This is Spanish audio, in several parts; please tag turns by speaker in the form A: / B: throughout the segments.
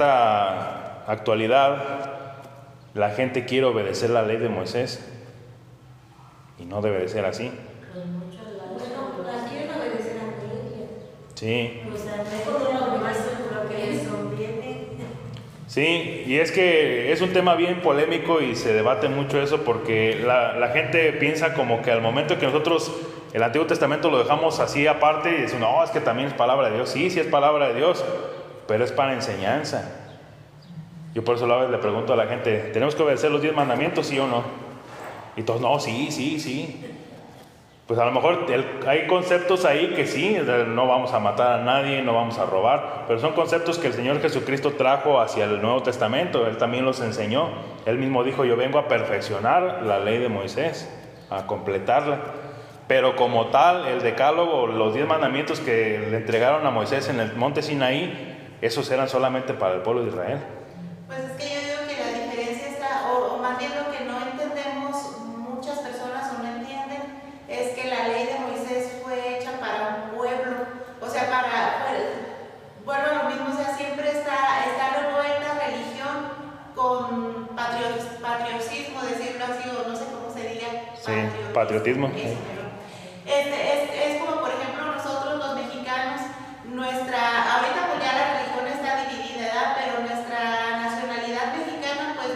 A: esta actualidad la gente quiere obedecer la ley de Moisés y no debe de ser así.
B: Bueno, la quieren obedecer a la iglesia.
A: Sí.
B: O sea, mejor no lo que les conviene.
A: Sí, y es que es un tema bien polémico y se debate mucho eso porque la gente piensa como que al momento que nosotros el Antiguo Testamento lo dejamos así aparte y decimos, no, es que también es palabra de Dios. Sí, sí es palabra de Dios, pero es para enseñanza. Yo por eso a veces le pregunto a la gente, ¿tenemos que obedecer los 10 mandamientos, sí o no? Y todos, no, sí. Pues a lo mejor hay conceptos ahí que sí, no vamos a matar a nadie, no vamos a robar, pero son conceptos que el Señor Jesucristo trajo hacia el Nuevo Testamento. Él también los enseñó. Él mismo dijo, yo vengo a perfeccionar la ley de Moisés, a completarla. Pero como tal, el decálogo, los 10 mandamientos que le entregaron a Moisés en el monte Sinaí, esos eran solamente para el pueblo de Israel.
C: Pues es que yo digo que la diferencia está, o más bien lo que no entendemos muchas personas o no entienden, es que la ley de Moisés fue hecha para un pueblo, o sea, vuelvo a lo mismo, o sea, siempre está revuelta religión con patriotismo, decirlo así, o no sé cómo se diga.
A: Sí, patriotismo.
C: Es como, por ejemplo, nosotros los mexicanos, ahorita pues ya la religión está dividida, ¿verdad? Pero nuestra nacionalidad mexicana pues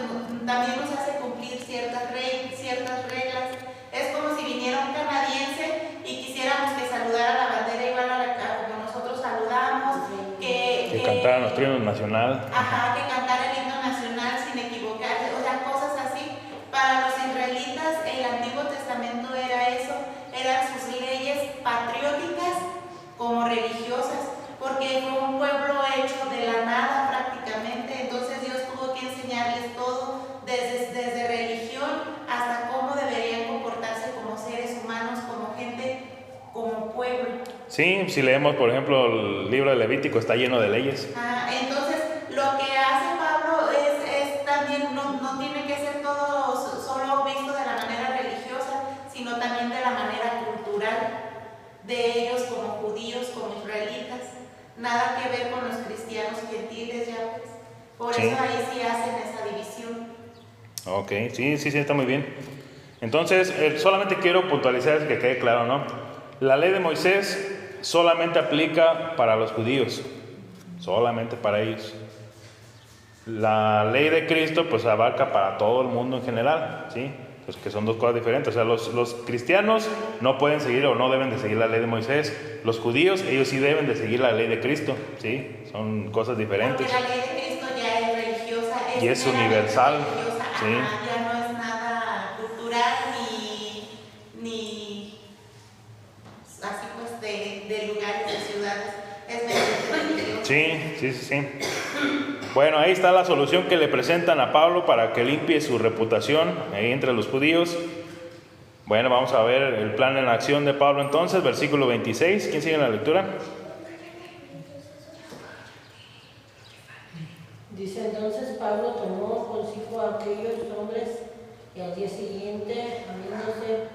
C: también nos hace cumplir ciertas reglas. Es como si viniera un canadiense y quisiéramos que saludara la bandera igual como nosotros saludamos,
A: que cantara nuestro himno nacional.
C: Ajá, que cantara el himno nacional sin equivocarse, o sea, cosas así. Para los israelitas el Antiguo Testamento era eso, eran sus leyes patrióticas como religiosas, porque fue un pueblo hecho de la nada prácticamente. Entonces Dios tuvo que enseñarles todo, desde religión hasta cómo deberían comportarse como seres humanos, como gente, como pueblo.
A: Sí, si leemos por ejemplo el libro de Levítico, está lleno de leyes.
C: Entonces lo que hace Pablo es también, no tiene que ser todo solo visto de la manera religiosa, sino también de la manera cultural de ellos como judíos, como israelitas. Nada que ver con los cristianos gentiles ya pues. Por
A: Sí.
C: eso ahí sí hacen esa división.
A: Ok, sí, está muy bien. Entonces, solamente quiero puntualizar que quede claro, ¿no? La ley de Moisés solamente aplica para los judíos, solamente para ellos. La ley de Cristo pues abarca para todo el mundo en general, ¿sí? Pues que son dos cosas diferentes. O sea, los cristianos no pueden seguir o no deben de seguir la ley de Moisés. Los judíos, ellos sí deben de seguir la ley de Cristo, ¿sí? Son cosas diferentes.
C: Porque la ley de Cristo ya es religiosa.
A: Y es universal,
C: religiosa,
A: sí.
C: Ya no es nada cultural ni así pues de lugares, de ciudades. Es meramente religiosa.
A: Sí. Bueno, ahí está la solución que le presentan a Pablo para que limpie su reputación ahí entre los judíos. Bueno, vamos a ver el plan en acción de Pablo entonces, versículo 26. ¿Quién sigue en la lectura?
D: Dice entonces Pablo tomó consigo a aquellos hombres y al día siguiente, habiéndose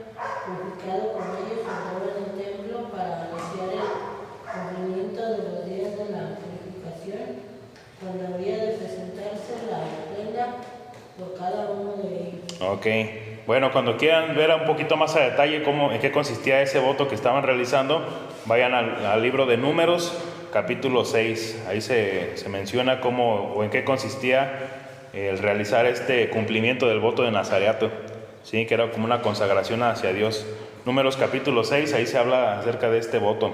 D: purificado con ellos, entró en el templo para anunciar el cumplimiento de los días de la purificación, cuando había de presentarse la ofrenda por cada uno de ellos.
A: Ok, bueno, cuando quieran ver un poquito más a detalle en qué consistía ese voto que estaban realizando, vayan al libro de Números, capítulo 6. Ahí se menciona cómo o en qué consistía el realizar este cumplimiento del voto de nazareato, ¿sí? Que era como una consagración hacia Dios. Números capítulo 6, ahí se habla acerca de este voto.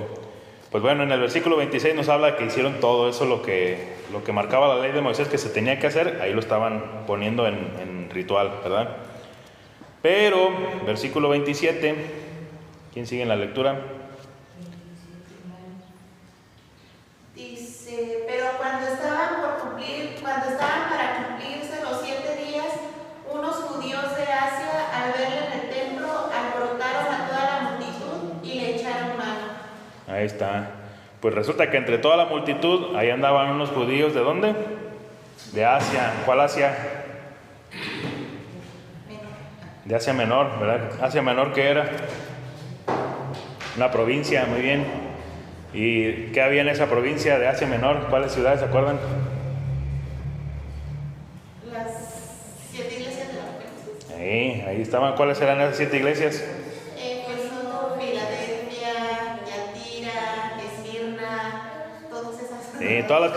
A: Pues bueno, en el versículo 26 nos habla que hicieron todo eso, lo que marcaba la ley de Moisés que se tenía que hacer, ahí lo estaban poniendo en ritual, ¿verdad? Pero, versículo 27, ¿quién sigue en la lectura?
C: Dice, pero cuando estaban para cumplirse los 7 días, unos judíos de Asia, al verle en el templo, alborotaron a toda la multitud y le echaron mano.
A: Ahí está. Pues resulta que entre toda la multitud, ahí andaban unos judíos, ¿de dónde? De Asia. ¿Cuál Asia? De Asia Menor, ¿verdad? Asia Menor, ¿qué era? Una provincia, muy bien. ¿Y qué había en esa provincia de Asia Menor? ¿Cuáles ciudades se acuerdan? ahí estaban. ¿Cuáles eran esas 7 iglesias?
C: Éfeso, Filadelfia, Tiatira, Esmirna, todas esas.
A: Sí, todas las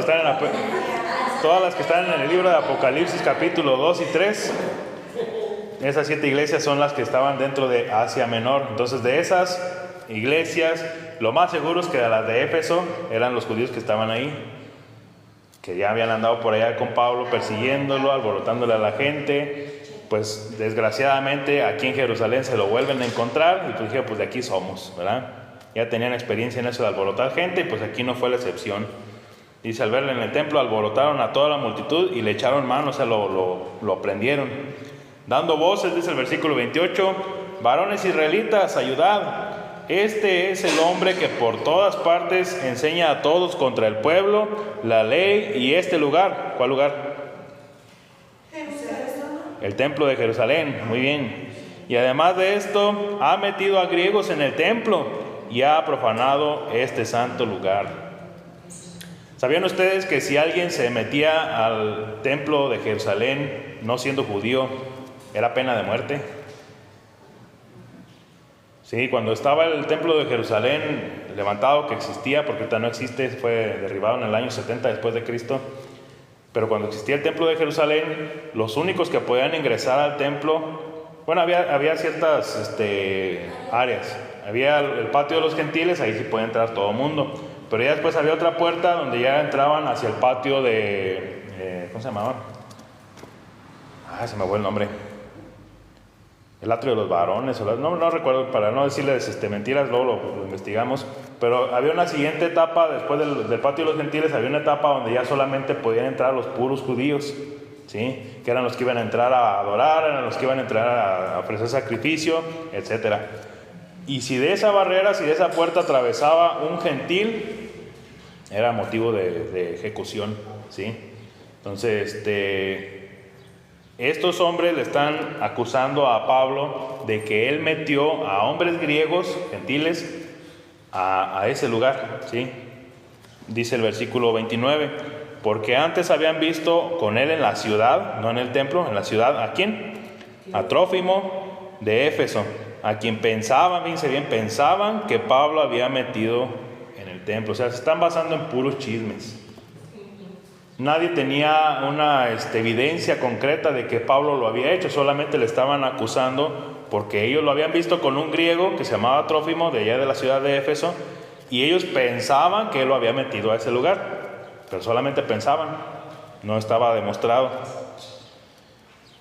A: que están en el libro de Apocalipsis capítulo 2 y 3. Esas 7 iglesias son las que estaban dentro de Asia Menor. Entonces, de esas iglesias, lo más seguro es que de las de Éfeso eran los judíos que estaban ahí, que ya habían andado por allá con Pablo persiguiéndolo, alborotándole a la gente. Pues desgraciadamente aquí en Jerusalén se lo vuelven a encontrar y pues dije, pues de aquí somos, ¿verdad? Ya tenían experiencia en eso de alborotar gente y pues aquí no fue la excepción. Dice, al verle en el templo alborotaron a toda la multitud y le echaron mano, o sea, lo prendieron. Dando voces, dice el versículo 28, varones israelitas, ayudad. Este es el hombre que por todas partes enseña a todos contra el pueblo, la ley y este lugar. ¿Cuál lugar? El templo de Jerusalén, muy bien. Y además de esto, ha metido a griegos en el templo y ha profanado este santo lugar. ¿Sabían ustedes que si alguien se metía al templo de Jerusalén no siendo judío, era pena de muerte? Sí, cuando estaba el templo de Jerusalén levantado, que existía, porque ahorita no existe, fue derribado en el año 70 después de Cristo. Pero cuando existía el templo de Jerusalén, los únicos que podían ingresar al templo, bueno, había ciertas áreas. Había el patio de los gentiles, ahí sí podía entrar todo el mundo. Pero ya después había otra puerta donde ya entraban hacia el patio de... ¿cómo se llamaba? Se me fue el nombre. El atrio de los varones, no recuerdo, para no decirles mentiras, luego lo investigamos. Pero había una siguiente etapa, después del patio de los gentiles, había una etapa donde ya solamente podían entrar los puros judíos, ¿sí? Que eran los que iban a entrar a adorar, eran los que iban a entrar a ofrecer sacrificio, etc. Y si de esa barrera, si de esa puerta atravesaba un gentil, era motivo de ejecución, ¿sí? Entonces, estos hombres le están acusando a Pablo de que él metió a hombres griegos, gentiles, a ese lugar, ¿sí? Dice el versículo 29, porque antes habían visto con él en la ciudad, no en el templo, en la ciudad, ¿a quién? A Trófimo de Éfeso, a quien pensaban, fíjense bien, pensaban que Pablo había metido en el templo. O sea, se están basando en puros chismes. Nadie tenía una evidencia concreta de que Pablo lo había hecho, solamente le estaban acusando porque ellos lo habían visto con un griego que se llamaba Trófimo, de allá de la ciudad de Éfeso, y ellos pensaban que él lo había metido a ese lugar, pero solamente pensaban, no estaba demostrado.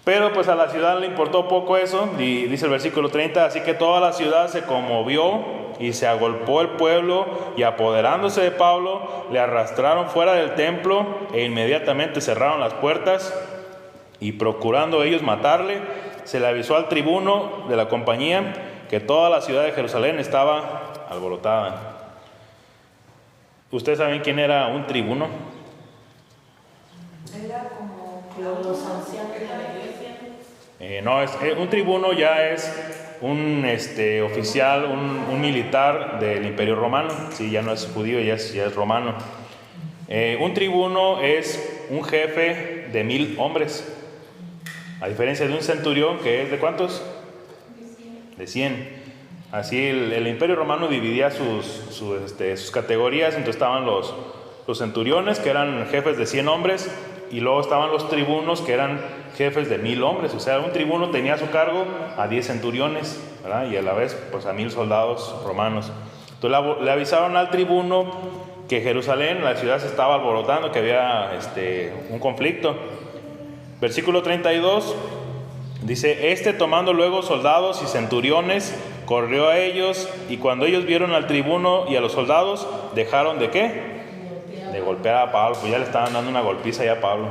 A: Pero pues a la ciudad le importó poco eso, y dice el versículo 30, así que toda la ciudad se conmovió y se agolpó el pueblo, y apoderándose de Pablo, le arrastraron fuera del templo e inmediatamente cerraron las puertas, y procurando ellos matarle, se le avisó al tribuno de la compañía que toda la ciudad de Jerusalén estaba alborotada. ¿Ustedes saben quién era un tribuno?
B: Era como
D: Los ancianos de la iglesia.
A: No, un tribuno ya es un oficial, un militar del Imperio Romano. Sí, ya no es judío, ya es romano. Un tribuno es un jefe de 1000 hombres, a diferencia de un centurión que es ¿de cuántos? De 100. Así el Imperio Romano dividía sus categorías. Entonces estaban los centuriones, que eran jefes de 100 hombres, y luego estaban los tribunos, que eran jefes de 1000 hombres. O sea, un tribuno tenía a su cargo a 10 centuriones, ¿verdad? Y a la vez pues a 1000 soldados romanos. Entonces le avisaron al tribuno que Jerusalén, la ciudad, se estaba alborotando, que había un conflicto. Versículo 32 dice, tomando luego soldados y centuriones, corrió a ellos, y cuando ellos vieron al tribuno y a los soldados, dejaron ¿de qué? De golpear a Pablo. Pues ya le estaban dando una golpiza ya a Pablo.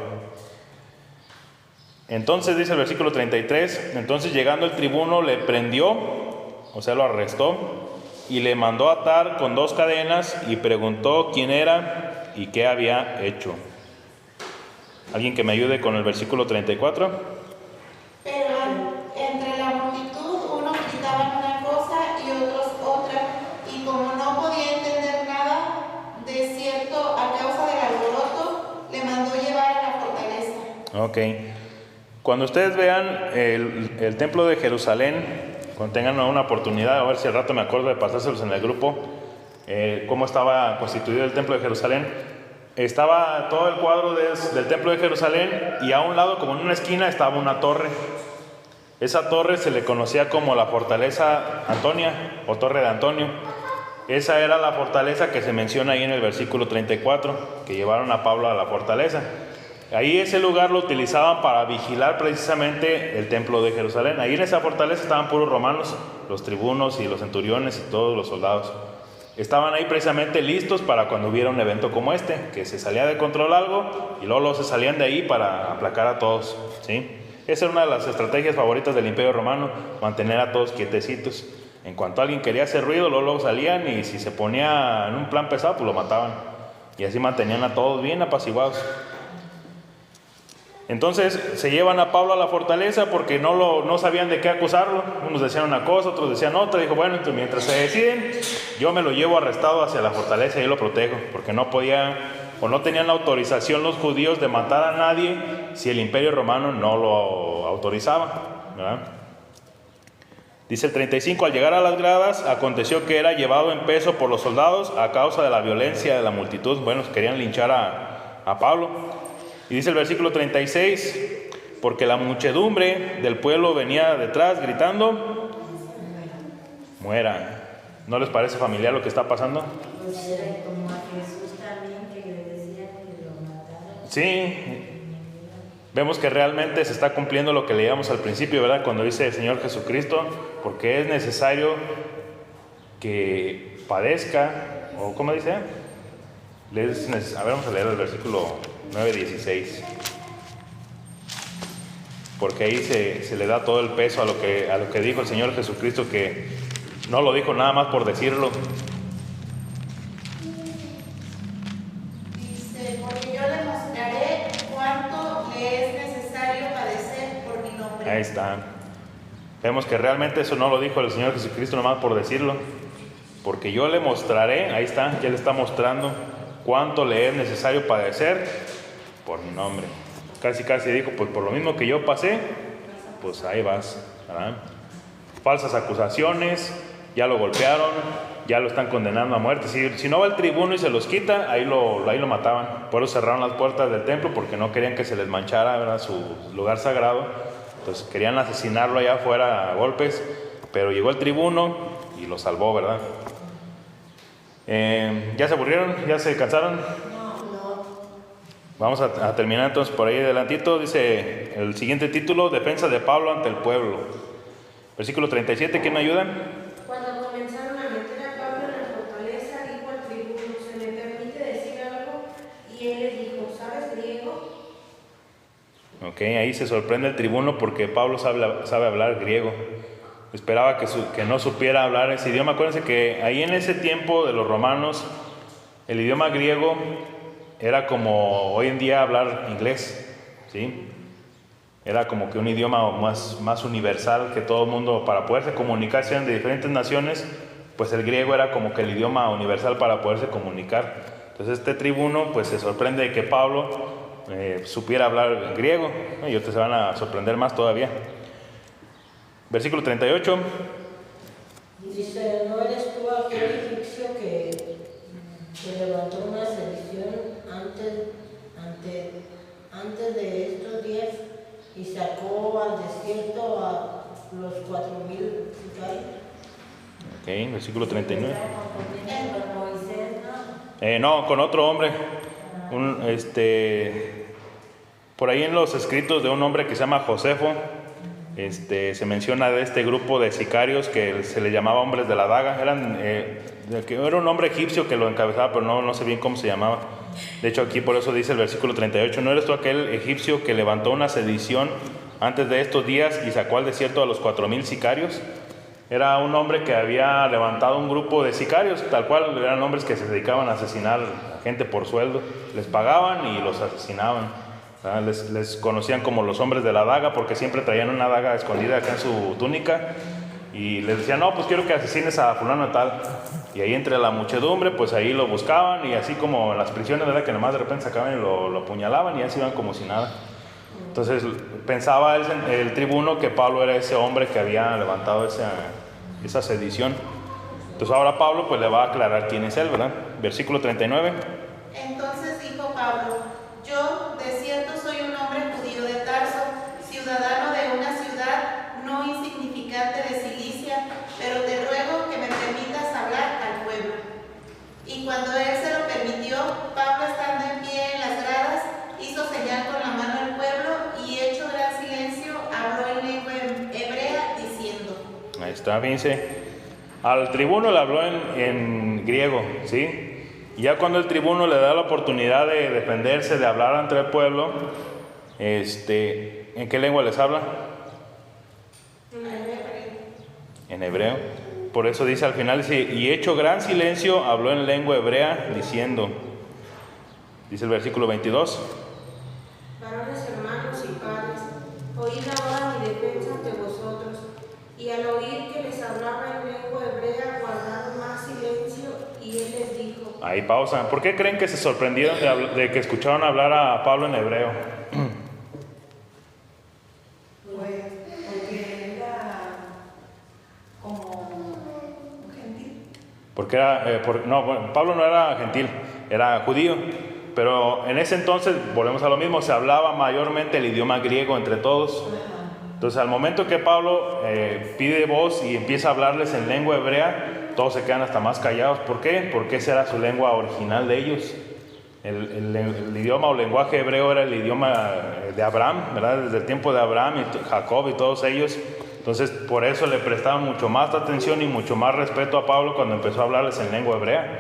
A: Entonces dice el versículo 33, entonces llegando el tribuno le prendió, o sea lo arrestó, y le mandó atar con 2 cadenas, y preguntó quién era y qué había hecho. ¿Alguien que me ayude con el versículo 34?
C: Pero entre la multitud unos gritaban una cosa y otros otra, y como no podía entender nada, de cierto a causa del alboroto, le mandó llevar a la fortaleza.
A: Ok. Cuando ustedes vean el templo de Jerusalén, cuando tengan una oportunidad, a ver si al rato me acuerdo de pasárselos en el grupo, cómo estaba constituido el templo de Jerusalén. Estaba todo el cuadro del templo de Jerusalén y a un lado, como en una esquina, estaba una torre. Esa torre se le conocía como la fortaleza Antonia o torre de Antonio. Esa era la fortaleza que se menciona ahí en el versículo 34, que llevaron a Pablo a la fortaleza. Ahí ese lugar lo utilizaban para vigilar precisamente el templo de Jerusalén. Ahí en esa fortaleza estaban puros romanos, los tribunos y los centuriones y todos los soldados. Estaban ahí precisamente listos para cuando hubiera un evento como este, que se salía de control algo y luego se salían de ahí para aplacar a todos, ¿sí? Esa era una de las estrategias favoritas del Imperio Romano, mantener a todos quietecitos. En cuanto alguien quería hacer ruido, luego salían y si se ponía en un plan pesado, pues lo mataban. Y así mantenían a todos bien apaciguados. Entonces se llevan a Pablo a la fortaleza porque no sabían de qué acusarlo. Unos decían una cosa, otros decían otra. Dijo, bueno, entonces mientras se deciden, yo me lo llevo arrestado hacia la fortaleza y yo lo protejo. Porque no podían o no tenían la autorización los judíos de matar a nadie si el Imperio Romano no lo autorizaba, ¿verdad? Dice el 35, al llegar a las gradas, aconteció que era llevado en peso por los soldados a causa de la violencia de la multitud. Bueno, querían linchar a Pablo. Y dice el versículo 36, porque la muchedumbre del pueblo venía detrás gritando, muera. ¿No les parece familiar lo que está pasando?
D: Pues era como a Jesús también, que le decían que lo mataran.
A: Sí, vemos que realmente se está cumpliendo lo que leíamos al principio, ¿verdad? Cuando dice el Señor Jesucristo, porque es necesario que padezca, o ¿cómo dice? A ver, vamos a leer el versículo 9:16. Porque ahí se le da todo el peso a lo que dijo el Señor Jesucristo, que no lo dijo nada más por decirlo.
C: Dice, porque yo le mostraré cuánto le es necesario padecer por mi nombre.
A: Ahí está. Vemos que realmente eso no lo dijo el Señor Jesucristo nomás por decirlo. Porque yo le mostraré, ahí está, ya le está mostrando cuánto le es necesario padecer por mi nombre. Casi dijo, pues por lo mismo que yo pasé, pues ahí vas, ¿verdad? Falsas acusaciones, ya lo golpearon, ya lo están condenando a muerte. Si no va el tribuno y se los quita, ahí lo mataban. Por eso cerraron las puertas del templo, porque no querían que se les manchara, ¿verdad?, su lugar sagrado. Entonces querían asesinarlo allá afuera a golpes, pero llegó el tribuno y lo salvó, ¿verdad? ¿Ya se aburrieron? ¿Ya se cansaron?
D: No.
A: Vamos a terminar entonces por ahí adelantito. Dice el siguiente título, defensa de Pablo ante el pueblo. Versículo 37, ¿quién me ayuda?
B: Cuando comenzaron a meter a Pablo en la fortaleza, dijo al tribuno, ¿se me permite decir algo? Y él le dijo, ¿sabes griego?
A: Ok, ahí se sorprende el tribuno porque Pablo sabe hablar griego. Esperaba que no supiera hablar ese idioma. Acuérdense que ahí en ese tiempo de los romanos, el idioma griego era como hoy en día hablar inglés, ¿sí? Era como que un idioma más universal que todo el mundo, para poderse comunicarse de diferentes naciones, pues el griego era como que el idioma universal para poderse comunicar. Entonces este tribuno pues se sorprende de que Pablo supiera hablar griego, y otros se van a sorprender más todavía. Versículo 38.
D: Dice, ¿no eres tú aquel egipcio que levantó una sedición antes de estos días y sacó al desierto a los 4,000 sicarios?
A: Ok, versículo 39.
D: Con Moisés,
A: No, con otro hombre. Por ahí en los escritos de un hombre que se llama Josefo, se menciona de este grupo de sicarios que se le llamaba hombres de la daga. Era un hombre egipcio que lo encabezaba, pero no sé bien cómo se llamaba. De hecho, aquí por eso dice el versículo 38, ¿no eres tú aquel egipcio que levantó una sedición antes de estos días y sacó al desierto a los 4,000 sicarios? Era un hombre que había levantado un grupo de sicarios, tal cual eran hombres que se dedicaban a asesinar a gente por sueldo. Les pagaban y los asesinaban. Les conocían como los hombres de la daga porque siempre traían una daga escondida acá en su túnica y les decían, no, pues quiero que asesines a fulano tal. Y ahí entre la muchedumbre, pues ahí lo buscaban y así como en las prisiones, ¿verdad?, que nomás de repente sacaban y lo apuñalaban y así iban como si nada. Entonces pensaba el tribuno que Pablo era ese hombre que había levantado esa sedición. Entonces ahora Pablo pues le va a aclarar quién es él, ¿verdad? Versículo 39.
C: Entonces dijo Pablo: yo de cierto soy un hombre judío de Tarso, ciudadano de una ciudad no insignificante de Cilicia, pero te ruego que me permitas hablar al pueblo. Y cuando él se lo permitió, Pablo, estando en pie en las gradas, hizo señal con la mano al pueblo y, hecho gran silencio, habló en lengua hebrea diciendo.
A: Ahí está, fíjense. Al tribuno le habló en griego, ¿sí? Y ya cuando el tribuno le da la oportunidad de defenderse, de hablar ante el pueblo, ¿en qué lengua les habla? En hebreo. Por eso dice al final, dice, y hecho gran silencio, habló en lengua hebrea diciendo, dice el versículo 22.
B: Varones, hermanos y padres, oíd ahora mi defensa ante vosotros, y al oír que les hablaba en lengua hebrea, guardaron más silencio, y él les dijo.
A: Ahí pausa. ¿Por qué creen que se sorprendieron de que escucharon hablar a Pablo en hebreo?
E: Pues porque era como un gentil.
A: Porque Pablo no era gentil, era judío. Pero en ese entonces, volvemos a lo mismo, se hablaba mayormente el idioma griego entre todos. Entonces al momento que Pablo pide voz y empieza a hablarles en lengua hebrea, todos se quedan hasta más callados. ¿Por qué? Porque esa era su lengua original de ellos. El idioma o lenguaje hebreo era el idioma de Abraham, ¿verdad? Desde el tiempo de Abraham y Jacob y todos ellos. Entonces por eso le prestaban mucho más atención y mucho más respeto a Pablo cuando empezó a hablarles en lengua hebrea.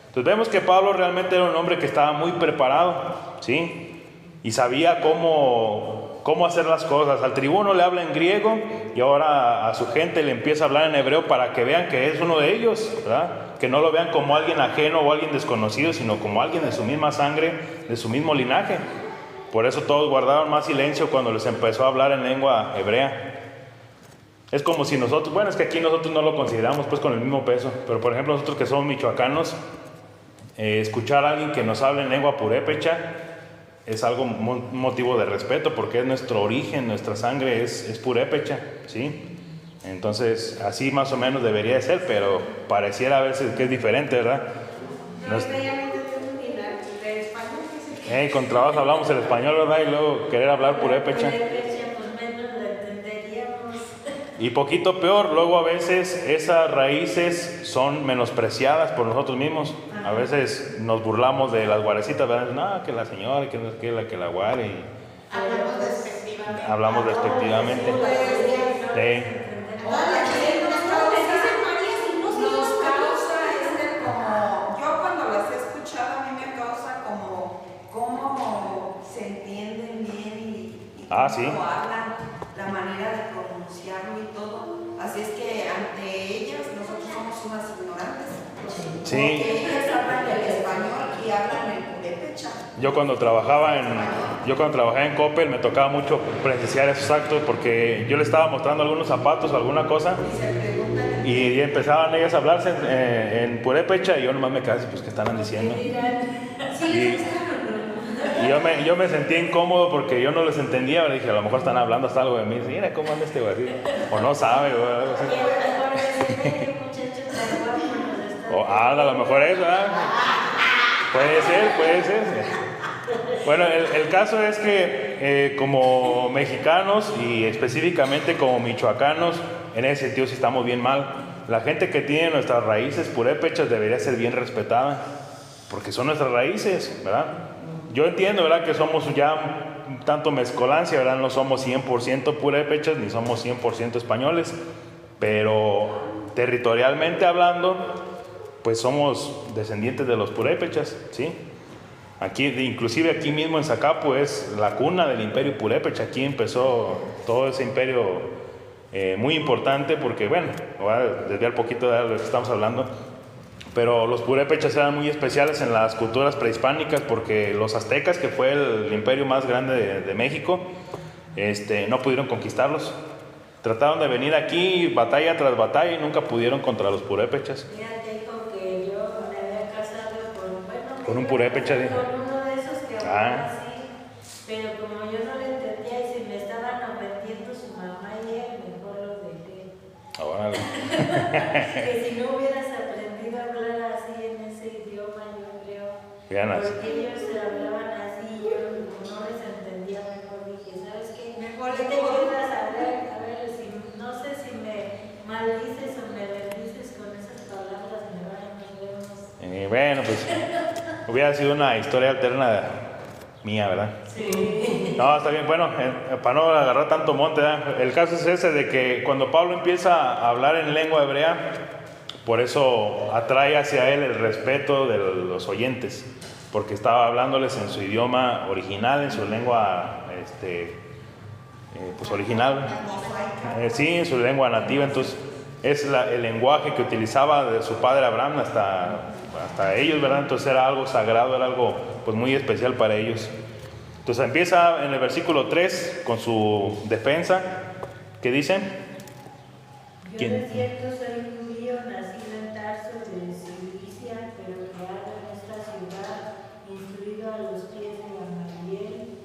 A: Entonces vemos que Pablo realmente era un hombre que estaba muy preparado, ¿sí? Y sabía cómo hacer las cosas. Al tribuno le habla en griego y ahora a su gente le empieza a hablar en hebreo para que vean que es uno de ellos, ¿verdad? Que no lo vean como alguien ajeno o alguien desconocido, sino como alguien de su misma sangre, de su mismo linaje. Por eso todos guardaron más silencio cuando les empezó a hablar en lengua hebrea. Es como si nosotros, bueno, es que aquí nosotros no lo consideramos pues con el mismo peso, pero por ejemplo nosotros que somos michoacanos, escuchar a alguien que nos hable en lengua purépecha es algo, un motivo de respeto, porque es nuestro origen, nuestra sangre es purépecha, ¿sí? Entonces así más o menos debería de ser, pero pareciera a veces que es diferente, ¿verdad?
B: No, realmente ni de español.
A: Con trabajo hablamos el español, ¿verdad? Y luego querer hablar purépecha.
D: Pues menos lo entenderíamos.
A: Y poquito peor, luego a veces esas raíces son menospreciadas por nosotros mismos. A veces nos burlamos de las guarecitas, ¿verdad? No, que la señora, que la guare. Y
C: Hablamos despectivamente.
A: hablamos despectivamente. Sí.
E: Nos causa como, yo cuando las he escuchado a mí me causa como cómo se entienden bien y
A: Sí.
E: cómo hablan, la manera de pronunciarlo y todo. Así es que ante ellas nosotros somos unas ignorantes.
A: Sí.
E: Porque ellas hablan el español y hablan el purépecha.
A: Yo cuando trabajaba en Coppel me tocaba mucho presenciar esos actos porque yo le estaba mostrando algunos zapatos o alguna cosa y empezaban ellas a hablarse en purépecha y yo nomás me quedaba así, pues ¿qué estaban diciendo? Y yo me sentía incómodo porque yo no les entendía, pero dije, a lo mejor están hablando hasta algo de mí, mira cómo anda este güey, o no sabe, o algo así. O a lo mejor es, ¿verdad? Puede ser. Bueno, el caso es que como mexicanos y específicamente como michoacanos, en ese sentido sí estamos bien mal. La gente que tiene nuestras raíces purépechas debería ser bien respetada, porque son nuestras raíces, ¿verdad? Yo entiendo, ¿verdad?, que somos ya un tanto mezcolancia, ¿verdad? No somos 100% purépechas ni somos 100% españoles, pero territorialmente hablando, pues somos descendientes de los purépechas, ¿sí? Aquí, inclusive aquí mismo en Zacapu es la cuna del imperio purépecha. Aquí empezó todo ese imperio muy importante porque, bueno, voy a desviar un poquito de lo que estamos hablando, pero los purépechas eran muy especiales en las culturas prehispánicas porque los aztecas, que fue el imperio más grande de México, no pudieron conquistarlos. Trataron de venir aquí batalla tras batalla y nunca pudieron contra los purépechas.
D: Con un purépecha,
B: con uno de esos que hablaba así, pero como yo no
D: no le entendía y si me estaban ofendiendo su mamá y él, mejor lo dejé.
A: Órale.
D: Que si no hubieras aprendido a hablar así en ese idioma, yo creo.
A: Ganas.
D: Porque ellos hablaban así, yo no les entendía, mejor dije, ¿sabes qué?
E: Mejor
D: ¿Qué
E: le
D: te
E: digo,
D: quedas a ver si, no sé si me maldices o me bendices con esas palabras, me van a ver.
A: Bueno, pues hubiera sido una historia alterna mía, ¿verdad?
D: Sí.
A: No, está bien. Bueno, para no agarrar tanto monte, ¿verdad? El caso es ese de que cuando Pablo empieza a hablar en lengua hebrea, por eso atrae hacia él el respeto de los oyentes, porque estaba hablándoles en su idioma original, en su lengua pues original, sí, en su lengua nativa. Entonces es el lenguaje que utilizaba de su padre Abraham hasta ellos, ¿verdad? Entonces era algo sagrado, era algo pues muy especial para ellos. Entonces empieza en el versículo 3 con su defensa, que dice:
D: Yo de cierto soy judío, nacido en Tarso de Cilicia, pero criado en esta ciudad, instruido a los pies de Gamaliel,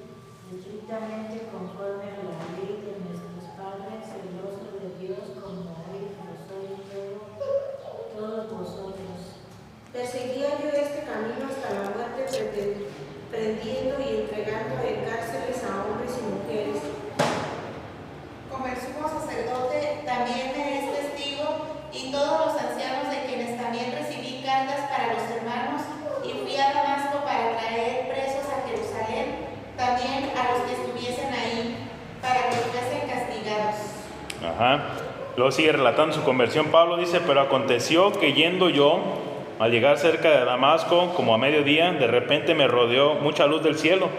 D: estrictamente conforme a la ley de nuestros padres, celoso de Dios como hoy lo soy todos vosotros.
B: Perseguía yo este camino hasta la muerte, prendiendo y entregando en cárceles a hombres y mujeres.
C: Como el sumo sacerdote también me es testigo, y todos los ancianos de quienes también recibí cartas para los hermanos, y fui a Damasco para traer presos a Jerusalén, también a los que estuviesen ahí, para que fuesen castigados.
A: Ajá. Luego sigue relatando su conversión. Pablo dice: pero aconteció que yendo yo, al llegar cerca de Damasco, como a mediodía, de repente me rodeó mucha luz del cielo,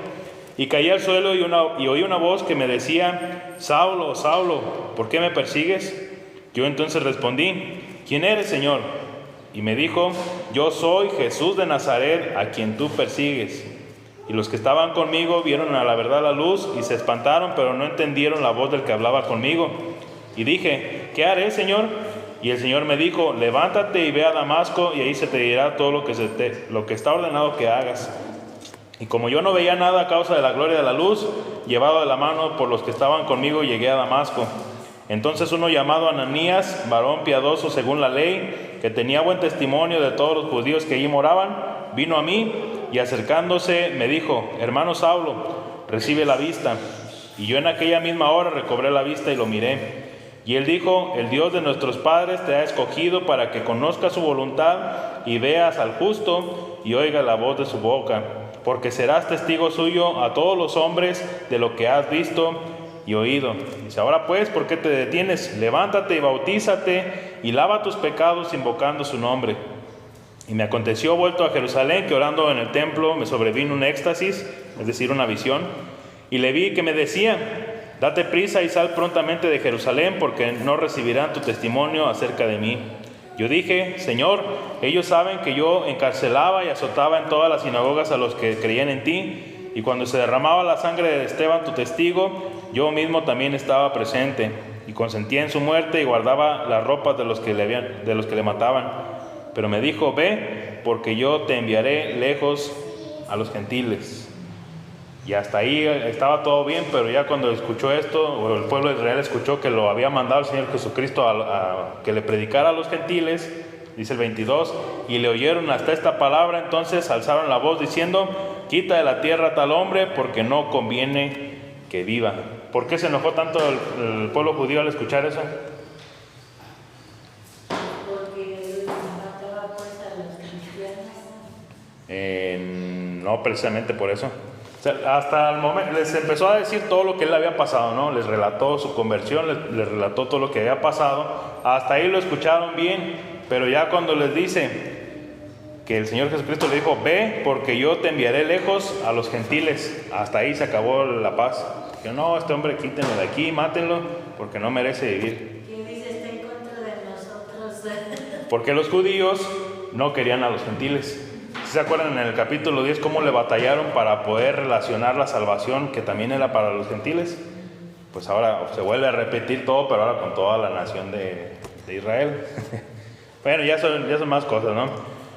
A: y caí al suelo y oí una voz que me decía: Saulo, Saulo, ¿por qué me persigues? Yo entonces respondí: ¿quién eres, Señor? Y me dijo: yo soy Jesús de Nazaret, a quien tú persigues. Y los que estaban conmigo vieron a la verdad la luz y se espantaron, pero no entendieron la voz del que hablaba conmigo. Y dije: ¿qué haré, Señor? Y el Señor me dijo: levántate y ve a Damasco, y ahí se te dirá todo lo que está ordenado que hagas. Y como yo no veía nada a causa de la gloria de la luz, llevado de la mano por los que estaban conmigo, llegué a Damasco. Entonces uno llamado Ananías, varón piadoso según la ley, que tenía buen testimonio de todos los judíos que allí moraban, vino a mí y acercándose me dijo: hermano Saulo, recibe la vista. Y yo en aquella misma hora recobré la vista y lo miré. Y él dijo: el Dios de nuestros padres te ha escogido para que conozcas su voluntad y veas al justo y oigas la voz de su boca, porque serás testigo suyo a todos los hombres de lo que has visto y oído. Dice: ahora pues, ¿por qué te detienes? Levántate y bautízate y lava tus pecados invocando su nombre. Y me aconteció, vuelto a Jerusalén, que orando en el templo me sobrevino un éxtasis, es decir, una visión, y le vi que me decía: date prisa y sal prontamente de Jerusalén, porque no recibirán tu testimonio acerca de mí. Yo dije: Señor, ellos saben que yo encarcelaba y azotaba en todas las sinagogas a los que creían en ti, y cuando se derramaba la sangre de Esteban, tu testigo, yo mismo también estaba presente, y consentía en su muerte y guardaba las ropas de los que le mataban. Pero me dijo: ve, porque yo te enviaré lejos a los gentiles. Y hasta ahí estaba todo bien, pero ya cuando escuchó esto, o el pueblo de Israel escuchó que lo había mandado el Señor Jesucristo a que le predicara a los gentiles, dice el 22, y le oyeron hasta esta palabra, entonces alzaron la voz diciendo: quita de la tierra a tal hombre, porque no conviene que viva. ¿Por qué se enojó tanto el pueblo judío al escuchar eso?
D: Porque mataba pues a los cristianos.
A: No precisamente por eso. O sea, hasta el momento les empezó a decir todo lo que él había pasado, ¿no? Les relató su conversión, les relató todo lo que había pasado. Hasta ahí lo escucharon bien, pero ya cuando les dice que el Señor Jesucristo le dijo: ve, porque yo te enviaré lejos a los gentiles, hasta ahí se acabó la paz. Que no, este hombre quítenlo de aquí, mátenlo, porque no merece vivir.
D: ¿Quién dice está en contra de nosotros?
A: Porque los judíos no querían a los gentiles. ¿Se acuerdan en el capítulo 10 cómo le batallaron para poder relacionar la salvación que también era para los gentiles? Pues ahora se vuelve a repetir todo, pero ahora con toda la nación de Israel. Bueno, ya son más cosas, ¿no?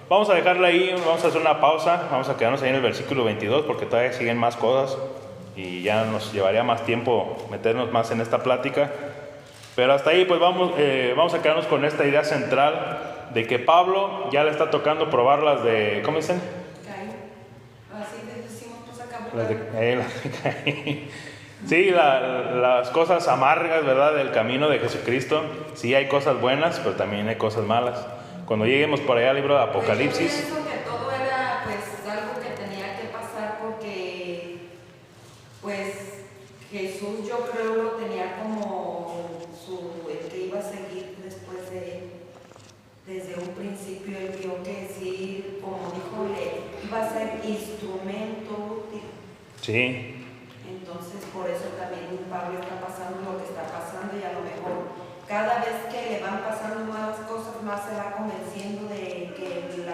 A: Vamos a dejarla ahí, vamos a hacer una pausa, vamos a quedarnos ahí en el versículo 22 porque todavía siguen más cosas y ya nos llevaría más tiempo meternos más en esta plática. Pero hasta ahí pues vamos a quedarnos con esta idea central de que Pablo ya le está tocando probar las de, ¿cómo dicen?
E: Caín. Así les decimos, pues acá.
A: Las de Caín. Sí, las cosas amargas, ¿verdad?, del camino de Jesucristo. Sí hay cosas buenas, pero también hay cosas malas. Cuando lleguemos por allá al libro de Apocalipsis.
E: Yo pienso que todo era pues algo que tenía que pasar porque pues Jesús yo creo lo tenía como el que iba a seguir después de él. Desde un principio él vio que sí, como dijo, le iba a ser instrumento útil.
A: Sí.
E: Entonces por eso también Pablo está pasando lo que está pasando y a lo mejor cada vez que le van pasando nuevas cosas más se va convenciendo de que en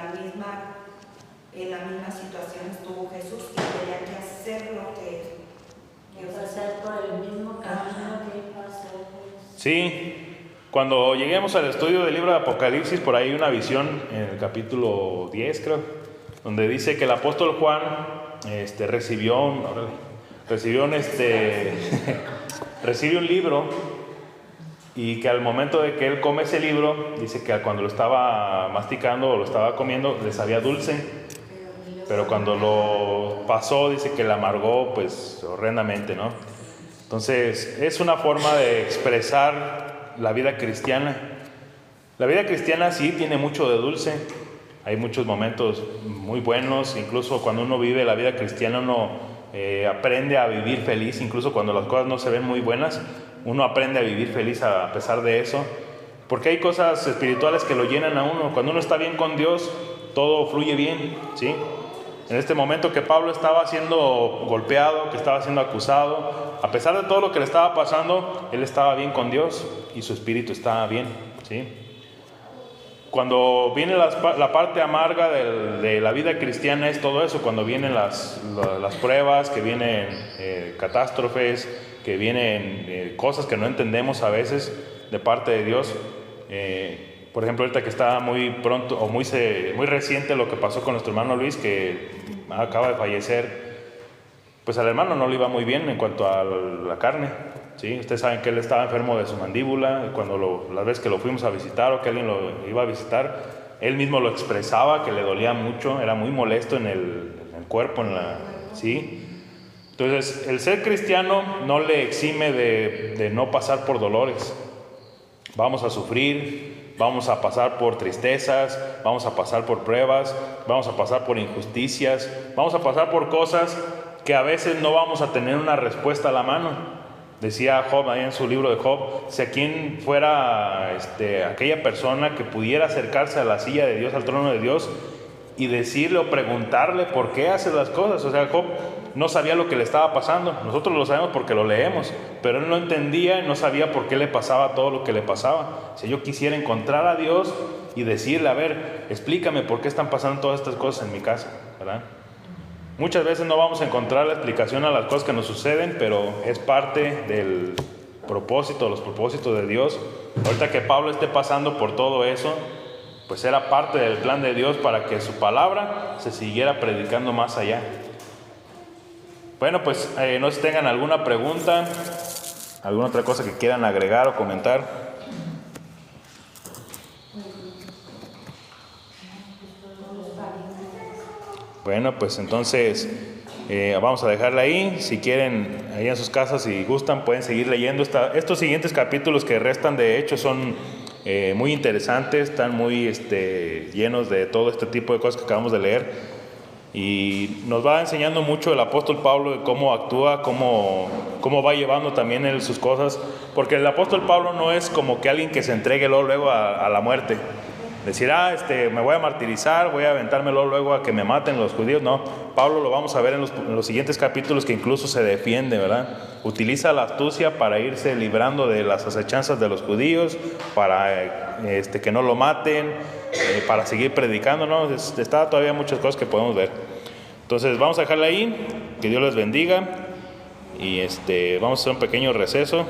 E: la misma situación estuvo Jesús y tenía que hacer lo que
D: Y pasar por el mismo camino que pasó.
A: Sí, cuando lleguemos al estudio del libro de Apocalipsis, por ahí hay una visión en el capítulo 10, creo, donde dice que el apóstol Juan recibió un libro, y que al momento de que él come ese libro, dice que cuando lo estaba masticando o lo estaba comiendo, le sabía dulce, pero cuando lo pasó, dice que le amargó pues horrendamente, ¿no? Entonces es una forma de expresar la vida cristiana. La vida cristiana sí tiene mucho de dulce, hay muchos momentos muy buenos, incluso cuando uno vive la vida cristiana uno aprende a vivir feliz, incluso cuando las cosas no se ven muy buenas, uno aprende a vivir feliz a pesar de eso, porque hay cosas espirituales que lo llenan a uno. Cuando uno está bien con Dios, todo fluye bien, ¿sí? En este momento que Pablo estaba siendo golpeado, que estaba siendo acusado, a pesar de todo lo que le estaba pasando, él estaba bien con Dios y su espíritu estaba bien, ¿sí? Cuando viene la parte amarga de la vida cristiana es todo eso, cuando vienen las pruebas, que vienen catástrofes, que vienen cosas que no entendemos a veces de parte de Dios. Por ejemplo, ahorita que está muy pronto o muy reciente lo que pasó con nuestro hermano Luis, que acaba de fallecer, pues al hermano no le iba muy bien en cuanto a la carne, ¿sí? Ustedes saben que él estaba enfermo de su mandíbula. Cuando las veces que lo fuimos a visitar o que alguien lo iba a visitar, él mismo lo expresaba, que le dolía mucho, era muy molesto en el cuerpo, ¿sí? Entonces, el ser cristiano no le exime de no pasar por dolores. Vamos a sufrir, vamos a pasar por tristezas, vamos a pasar por pruebas, vamos a pasar por injusticias, vamos a pasar por cosas que a veces no vamos a tener una respuesta a la mano. Decía Job ahí en su libro de Job, si a quien fuera aquella persona que pudiera acercarse a la silla de Dios, al trono de Dios, y decirle o preguntarle por qué hace las cosas. O sea, Job no sabía lo que le estaba pasando. Nosotros lo sabemos porque lo leemos, pero él no entendía y no sabía por qué le pasaba todo lo que le pasaba. Si yo quisiera encontrar a Dios y decirle, a ver, explícame por qué están pasando todas estas cosas en mi casa, ¿verdad? Muchas veces no vamos a encontrar la explicación a las cosas que nos suceden, pero es parte del propósito, los propósitos de Dios. Ahorita que Pablo esté pasando por todo eso, pues era parte del plan de Dios para que su palabra se siguiera predicando más allá. Bueno, pues no sé si tengan alguna pregunta, alguna otra cosa que quieran agregar o comentar. Bueno, pues entonces vamos a dejarla ahí. Si quieren, ahí en sus casas, si gustan, pueden seguir leyendo. Estos siguientes capítulos que restan, de hecho, son muy interesantes, están muy llenos de todo este tipo de cosas que acabamos de leer. Y nos va enseñando mucho el apóstol Pablo de cómo actúa, cómo va llevando también él sus cosas. Porque el apóstol Pablo no es como que alguien que se entregue luego a la muerte. Decir, me voy a martirizar, voy a aventármelo luego a que me maten los judíos. No, Pablo lo vamos a ver en los siguientes capítulos, que incluso se defiende, ¿verdad? Utiliza la astucia para irse librando de las acechanzas de los judíos, para que no lo maten, para seguir predicando, ¿no? Está todavía muchas cosas que podemos ver. Entonces vamos a dejarla ahí, que Dios les bendiga, y vamos a hacer un pequeño receso.